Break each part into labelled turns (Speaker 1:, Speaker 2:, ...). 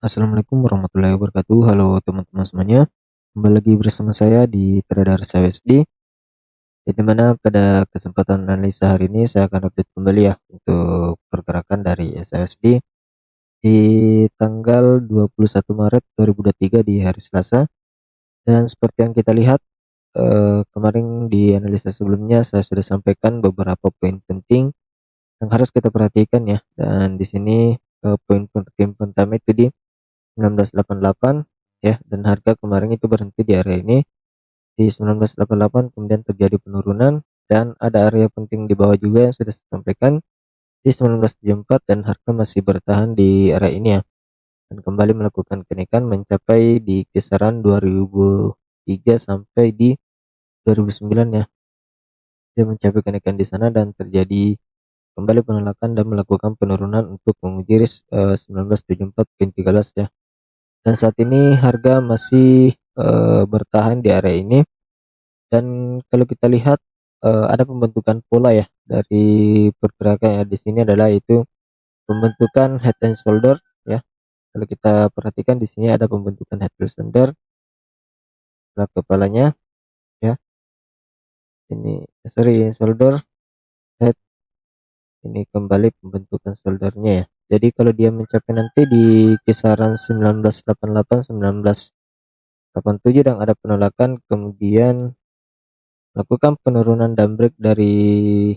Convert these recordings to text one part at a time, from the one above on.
Speaker 1: Assalamualaikum warahmatullahi wabarakatuh. Halo teman-teman semuanya. Kembali lagi bersama saya di Trader SAWSD. Di mana pada kesempatan analisa hari ini saya akan update kembali ya untuk pergerakan dari SAWSD di tanggal 21 Maret 2023 di hari Selasa. Dan seperti yang kita lihat kemarin di analisa sebelumnya saya sudah sampaikan beberapa poin penting yang harus kita perhatikan ya. Dan di sini poin penting pertama itu di 1988 ya, dan harga kemarin itu berhenti di area ini di 1988, kemudian terjadi penurunan dan ada area penting di bawah juga yang sudah saya sampaikan di 1974, dan harga masih bertahan di area ini ya, dan kembali melakukan kenaikan mencapai di kisaran 2003 sampai di 2009 ya. Dia mencapai kenaikan di sana dan terjadi kembali penolakan dan melakukan penurunan untuk menguji 1974.13 ya. Dan saat ini harga masih bertahan di area ini, dan kalau kita lihat ada pembentukan pola ya dari pergerakan ya. Di sini adalah itu pembentukan head and shoulder ya. Kalau kita perhatikan di sini ada pembentukan head and shoulder, berat kepalanya ya. Ini shoulder, head, ini kembali pembentukan shouldernya ya. Jadi kalau dia mencapai nanti di kisaran 1988 1987 dan ada penolakan, kemudian lakukan penurunan dan break dari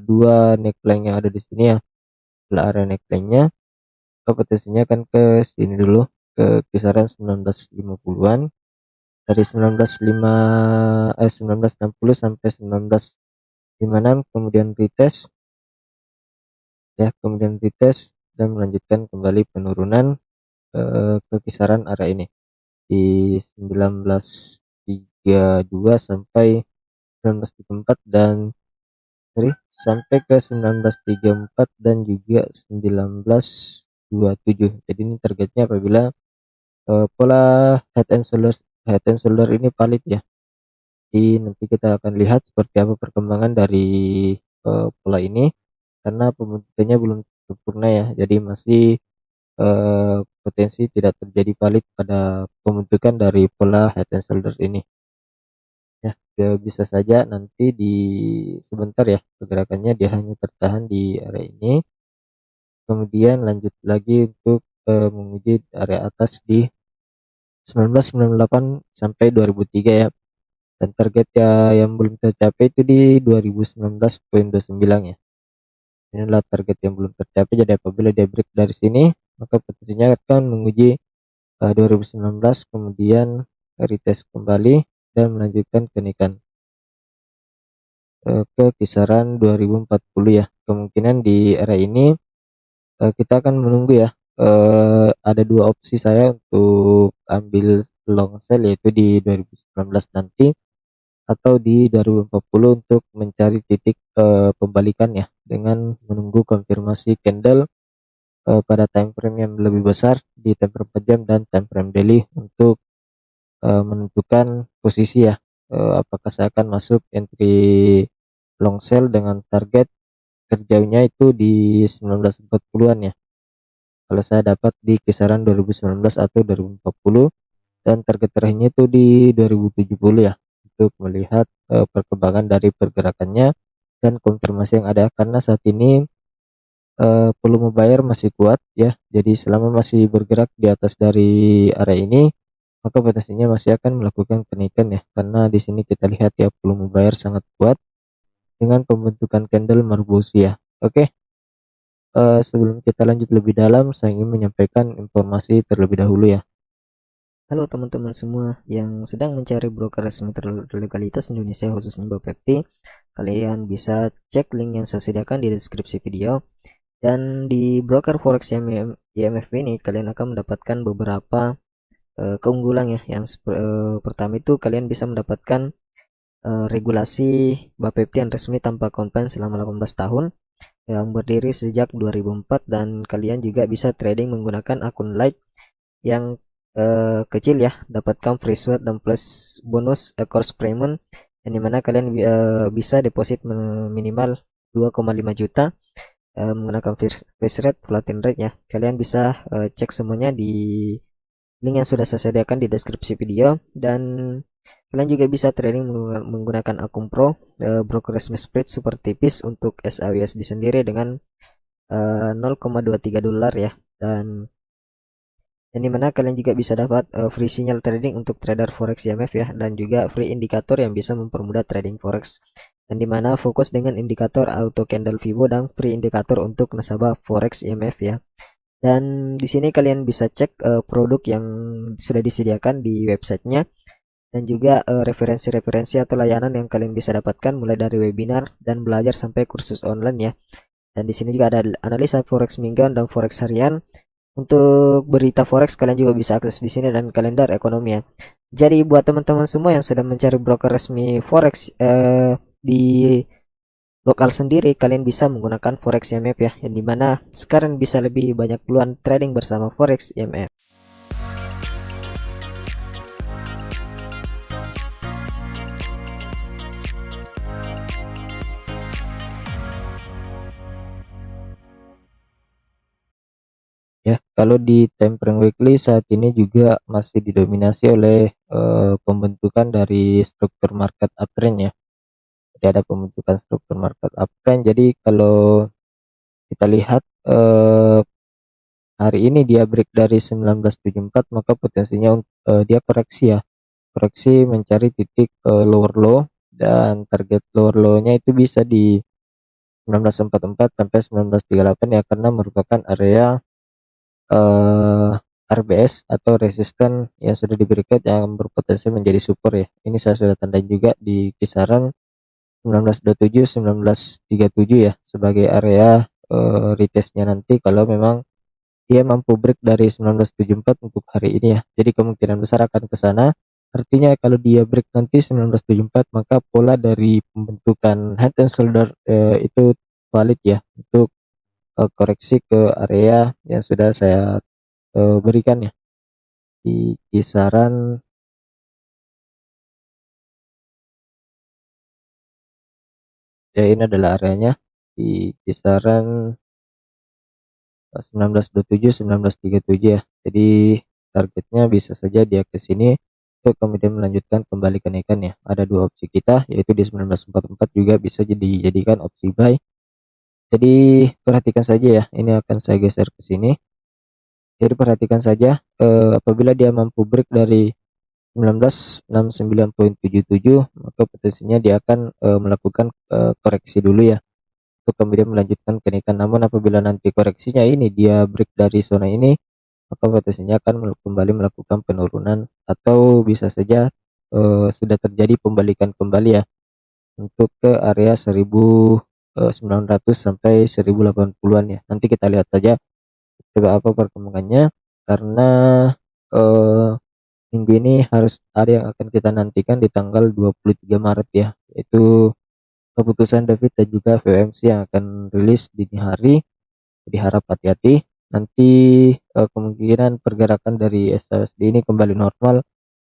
Speaker 1: dua neckline yang ada di sini ya. Setelah area neckline-nya, potensinya akan ke sini dulu, ke kisaran 1950-an. Dari 1960 sampai 1956, kemudian retest ya, kemudian retest dan melanjutkan kembali penurunan ke kisaran area ini di 1932 sampai 1934 dan sampai ke 1934 dan juga 1927. Jadi ini targetnya apabila pola head and shoulder ini valid ya. Jadi nanti kita akan lihat seperti apa perkembangan dari pola ini, karena pembentukannya belum sempurna ya. Jadi masih potensi tidak terjadi valid pada pembentukan dari pola head and shoulder ini ya. Bisa saja nanti di sebentar ya pergerakannya dia hanya tertahan di area ini, kemudian lanjut lagi untuk menguji area atas di 1998 sampai 2003 ya, dan target ya yang belum tercapai itu di 2019.29 ya. Ini adalah target yang belum tercapai, jadi apabila dia break dari sini maka potensinya akan menguji 2019, kemudian retest kembali dan melanjutkan kenaikan ke kisaran 2040 ya. Kemungkinan di area ini kita akan menunggu ya. Ada dua opsi saya untuk ambil long sell, yaitu di 2019 nanti atau di 2040 untuk mencari titik pembalikan ya, dengan menunggu konfirmasi candle pada time frame yang lebih besar di time frame 4 jam dan time frame daily untuk menentukan posisi ya. Apakah saya akan masuk entry long sell dengan target terjauhnya itu di 1940-an ya. Kalau saya dapat di kisaran 2019 atau 2040, dan target terakhirnya itu di 2070 ya, untuk melihat perkembangan dari pergerakannya dan konfirmasi yang ada, karena saat ini volume buyer masih kuat ya. Jadi selama masih bergerak di atas dari area ini maka potensinya masih akan melakukan kenaikan ya, karena di sini kita lihat ya volume buyer sangat kuat dengan pembentukan candle Marbosi ya. Oke. Sebelum kita lanjut lebih dalam, saya ingin menyampaikan informasi terlebih dahulu ya.
Speaker 2: Halo teman-teman semua yang sedang mencari broker resmi terlegalitas Indonesia khususnya Bapepti. Kalian bisa cek link yang saya sediakan di deskripsi video. Dan di broker forex IMF ini kalian akan mendapatkan beberapa keunggulan ya. Yang pertama itu kalian bisa mendapatkan regulasi Bapepti yang resmi tanpa komplain selama 18 tahun yang berdiri sejak 2004, dan kalian juga bisa trading menggunakan akun Lite yang kecil ya, dapatkan free sweat dan plus bonus course premium, yang dimana kalian bisa deposit minimal 2,5 juta menggunakan freeze rate, floating rate ya. Kalian bisa cek semuanya di link yang sudah saya sediakan di deskripsi video, dan kalian juga bisa trading menggunakan akun pro, broker resmi spread super tipis untuk SAUSD sendiri dengan 0,23 dolar ya, dan dimana kalian juga bisa dapat free sinyal trading untuk trader forex IMF ya, dan juga free indikator yang bisa mempermudah trading forex, dan dimana fokus dengan indikator auto candle Fibo dan free indikator untuk nasabah forex IMF ya. Dan di sini kalian bisa cek produk yang sudah disediakan di websitenya, dan juga referensi-referensi atau layanan yang kalian bisa dapatkan mulai dari webinar dan belajar sampai kursus online ya. Dan di sini juga ada analisa forex mingguan dan forex harian. Untuk berita forex kalian juga bisa akses di sini, dan kalender ekonomi ya. Jadi buat teman-teman semua yang sedang mencari broker resmi forex di lokal sendiri, kalian bisa menggunakan forex IMF ya, yang dimana sekarang bisa lebih banyak peluang trading bersama forex IMF.
Speaker 1: Ya, kalau di time frame weekly saat ini juga masih didominasi oleh pembentukan dari struktur market uptrend ya. Jadi ada pembentukan struktur market uptrend. Jadi kalau kita lihat hari ini dia break dari 1974, maka potensinya dia koreksi ya. Koreksi mencari titik lower low, dan target lower low-nya itu bisa di 1944 sampai 1938 ya, karena merupakan area RBS atau resisten yang sudah diberikan yang berpotensi menjadi support ya. Ini saya sudah tandai juga di kisaran 1927 1937 ya, sebagai area retestnya nanti kalau memang dia mampu break dari 1974 untuk hari ini ya. Jadi kemungkinan besar akan ke sana. Artinya kalau dia break nanti 1974, maka pola dari pembentukan head and shoulder itu valid ya untuk koreksi ke area yang sudah saya berikan ya, di kisaran ya, ini adalah areanya di kisaran 1927 1937 ya. Jadi targetnya bisa saja dia ke sini untuk kemudian melanjutkan kembali kenaikan ya. Ada dua opsi kita, yaitu di 1944 juga bisa dijadikan opsi buy. Jadi perhatikan saja ya, ini akan saya geser ke sini. Jadi perhatikan saja apabila dia mampu break dari 1969.77, maka potensinya dia akan melakukan koreksi dulu ya, untuk kemudian melanjutkan kenaikan. Namun apabila nanti koreksinya ini dia break dari zona ini, maka potensinya akan kembali melakukan penurunan, atau bisa saja sudah terjadi pembalikan kembali ya, untuk ke area 1900 sampai 1080-an ya. Nanti kita lihat saja coba apa perkembangannya, karena eh, minggu ini harus ada yang akan kita nantikan di tanggal 23 Maret ya, yaitu keputusan David dan juga FOMC yang akan rilis dini hari. Jadi harap hati-hati. Nanti kemungkinan pergerakan dari SLSD ini kembali normal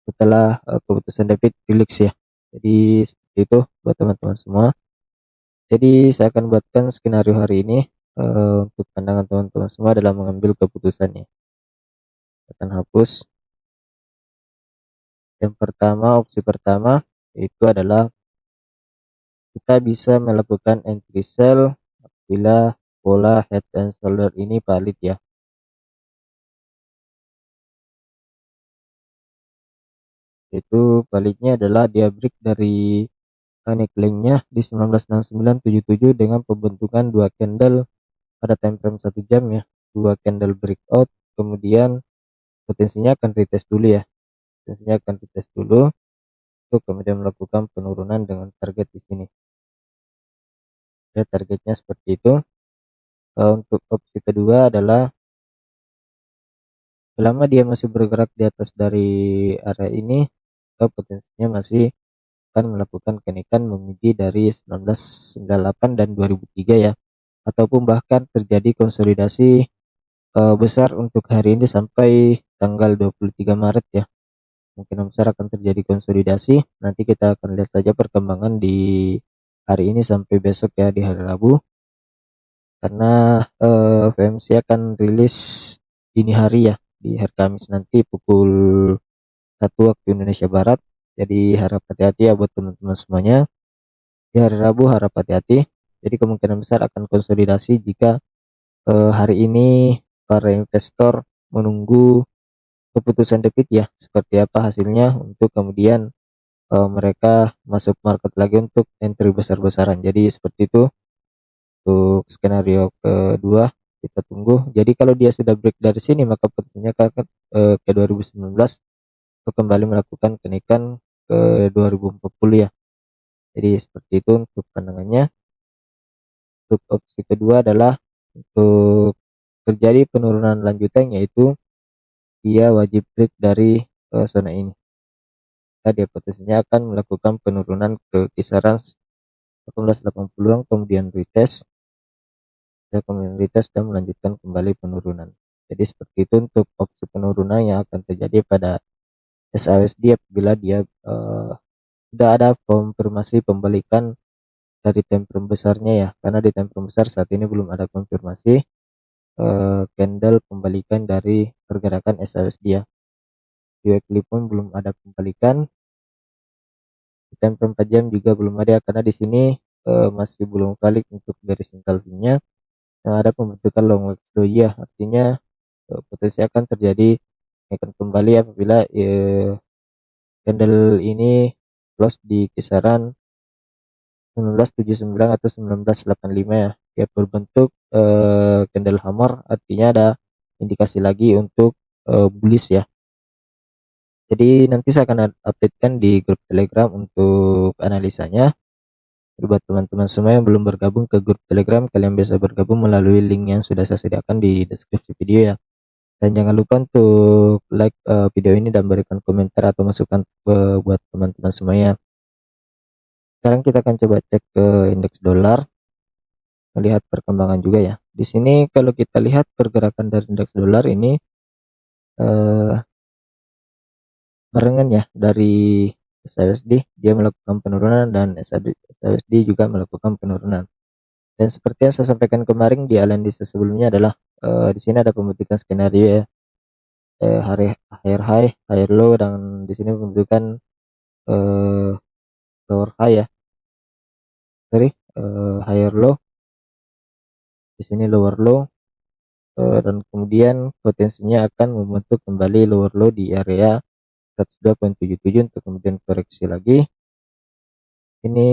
Speaker 1: setelah keputusan David rilis ya. Jadi seperti itu buat teman-teman semua. Jadi saya akan buatkan skenario hari ini untuk pandangan teman-teman semua dalam mengambil keputusannya. Akan hapus. Yang pertama, opsi pertama itu adalah kita bisa melakukan entry sell bila pola head and shoulder ini valid ya. Itu validnya adalah dia break dari neckline-nya di 1969.77 dengan pembentukan dua candle pada time frame 1 jam ya, dua candle breakout, kemudian potensinya akan retest dulu ya, potensinya akan retest dulu untuk kemudian melakukan penurunan dengan target di sini ya. Targetnya seperti itu. Untuk opsi kedua adalah selama dia masih bergerak di atas dari area ini, potensinya masih akan melakukan kenaikan menguji dari 1998 dan 2003 ya, ataupun bahkan terjadi konsolidasi besar untuk hari ini sampai tanggal 23 Maret ya. Mungkin besar akan terjadi konsolidasi. Nanti kita akan lihat saja perkembangan di hari ini sampai besok ya, di hari Rabu. karena VMC akan rilis dini hari ya, di hari Kamis nanti pukul 1 waktu Indonesia Barat. Jadi harap hati-hati ya buat teman-teman semuanya. Di hari Rabu harap hati-hati. Jadi kemungkinan besar akan konsolidasi jika hari ini para investor menunggu keputusan The Fed ya, seperti apa hasilnya untuk kemudian mereka masuk market lagi untuk entry besar-besaran. Jadi seperti itu untuk skenario kedua, kita tunggu. Jadi kalau dia sudah break dari sini maka potensinya ke 2019 untuk kembali melakukan kenaikan ke 2040 ya. Jadi seperti itu untuk pandangannya. Untuk opsi kedua adalah untuk terjadi penurunan lanjutan, yaitu dia wajib break dari zona ini. Dia potensinya akan melakukan penurunan ke kisaran 1880-an, kemudian retest dan melanjutkan kembali penurunan. Jadi seperti itu untuk opsi penurunan yang akan terjadi pada SASD apabila dia sudah ada konfirmasi pembalikan dari time frame besarnya ya, karena di time frame besar saat ini belum ada konfirmasi candle pembalikan dari pergerakan SASD ya. Di weekly pun belum ada pembalikan, di time frame 4 jam juga belum ada, karena di sini masih belum valid untuk garis engulfingnya. Yang ada pembentukan long wedge doji ya, artinya potensi akan terjadi akan kembali apabila candle ini close di kisaran 1979 atau 1985 ya. Dia berbentuk candle hammer, artinya ada indikasi lagi untuk bullish ya. Jadi nanti saya akan updatekan di grup Telegram untuk analisanya. Jadi buat teman-teman semua yang belum bergabung ke grup Telegram, kalian bisa bergabung melalui link yang sudah saya sediakan di deskripsi video ya. Dan jangan lupa untuk like video ini dan berikan komentar atau masukan buat teman-teman semuanya. Sekarang kita akan coba cek ke indeks dolar, melihat perkembangan juga ya. Di sini kalau kita lihat pergerakan dari indeks dolar ini barengan ya, dari SASD dia melakukan penurunan dan SASD juga melakukan penurunan. Dan seperti yang saya sampaikan kemarin di analisa sebelumnya adalah di sini ada pembentukan skenario ya, higher high, higher low, dan di sini pembentukan lower high ya, higher low, di sini lower low, dan kemudian potensinya akan membentuk kembali lower low di area 102.77 untuk kemudian koreksi lagi. Ini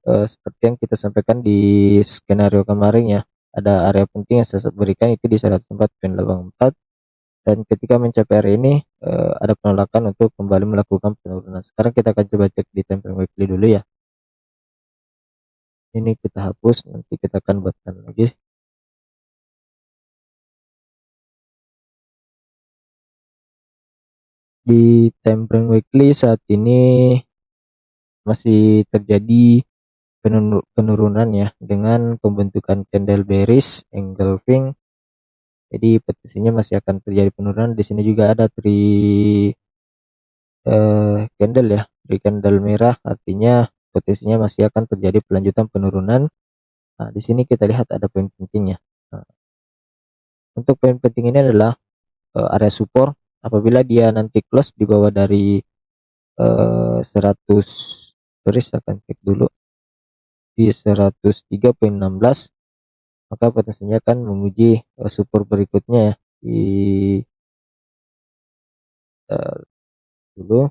Speaker 1: seperti yang kita sampaikan di skenario kemarin ya, ada area penting yang saya berikan itu di 104.84, dan ketika mencapai area ini ada penolakan untuk kembali melakukan penurunan. Sekarang kita akan coba cek di time frame weekly dulu ya. Ini kita hapus, nanti kita akan buatkan lagi. Di time frame weekly saat ini masih terjadi penurunan ya, dengan pembentukan candle bearish engulfing. Jadi potensinya masih akan terjadi penurunan. Di sini juga ada candle ya, candle merah, artinya potensinya masih akan terjadi pelanjutan penurunan. Nah, di sini kita lihat ada poin pentingnya. Nah, untuk poin penting ini adalah area support apabila dia nanti close di bawah dari 100, saya akan cek dulu di 103.16, maka potensinya akan menguji support berikutnya ya, di dulu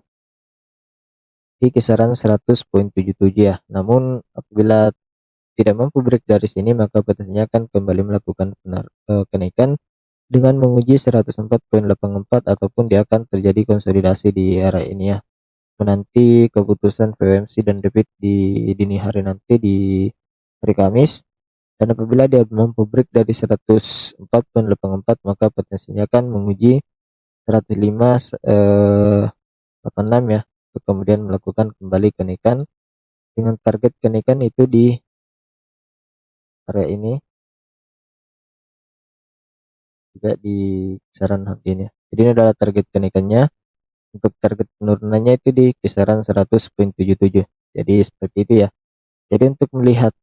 Speaker 1: di kisaran 100.77 ya. Namun apabila tidak mampu break dari sini maka potensinya akan kembali melakukan kenaikan dengan menguji 104.84, ataupun dia akan terjadi konsolidasi di area ini ya, menanti keputusan FOMC dan The Fed di dini hari nanti di hari Kamis. Dan apabila dia mampu break dari 104.84 maka potensinya akan menguji 105.86 ya, untuk kemudian melakukan kembali kenaikan dengan target kenaikan itu di area ini juga di kisaran harga ini ya. Jadi ini adalah target kenaikannya. Untuk target penurunannya itu di kisaran 100.77. Jadi seperti itu ya. Jadi untuk melihat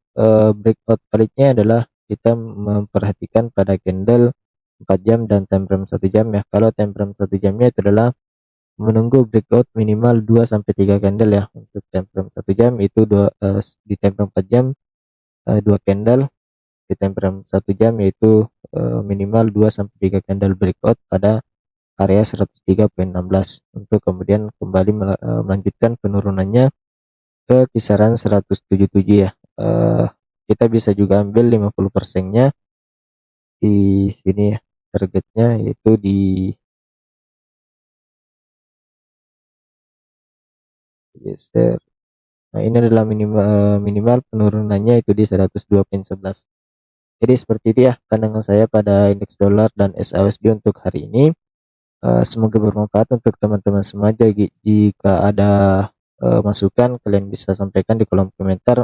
Speaker 1: breakout validnya adalah kita memperhatikan pada candle 4 jam dan time frame 1 jam ya. Kalau time frame 1 jamnya itu adalah menunggu breakout minimal 2 sampai 3 candle ya. Untuk time frame 1 jam itu di time frame 4 jam 2 candle, di time frame 1 jam yaitu minimal 2 sampai 3 candle breakout pada area 103.16 untuk kemudian kembali melanjutkan penurunannya ke kisaran 177 ya. Kita bisa juga ambil 50%-nya di sini ya. Targetnya yaitu di geser. Nah, ini adalah minimal penurunannya itu di 102.11. Jadi seperti itu ya pandangan saya pada indeks dolar dan SAUSD untuk hari ini. Semoga bermanfaat untuk teman-teman semua. Jika ada masukan, kalian bisa sampaikan di kolom komentar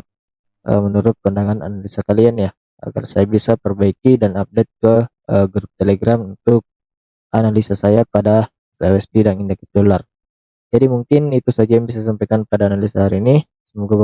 Speaker 1: menurut pandangan analisa kalian ya, agar saya bisa perbaiki dan update ke grup Telegram untuk analisa saya pada USD dan indeks dolar. Jadi mungkin itu saja yang bisa saya sampaikan pada analisa hari ini. Semoga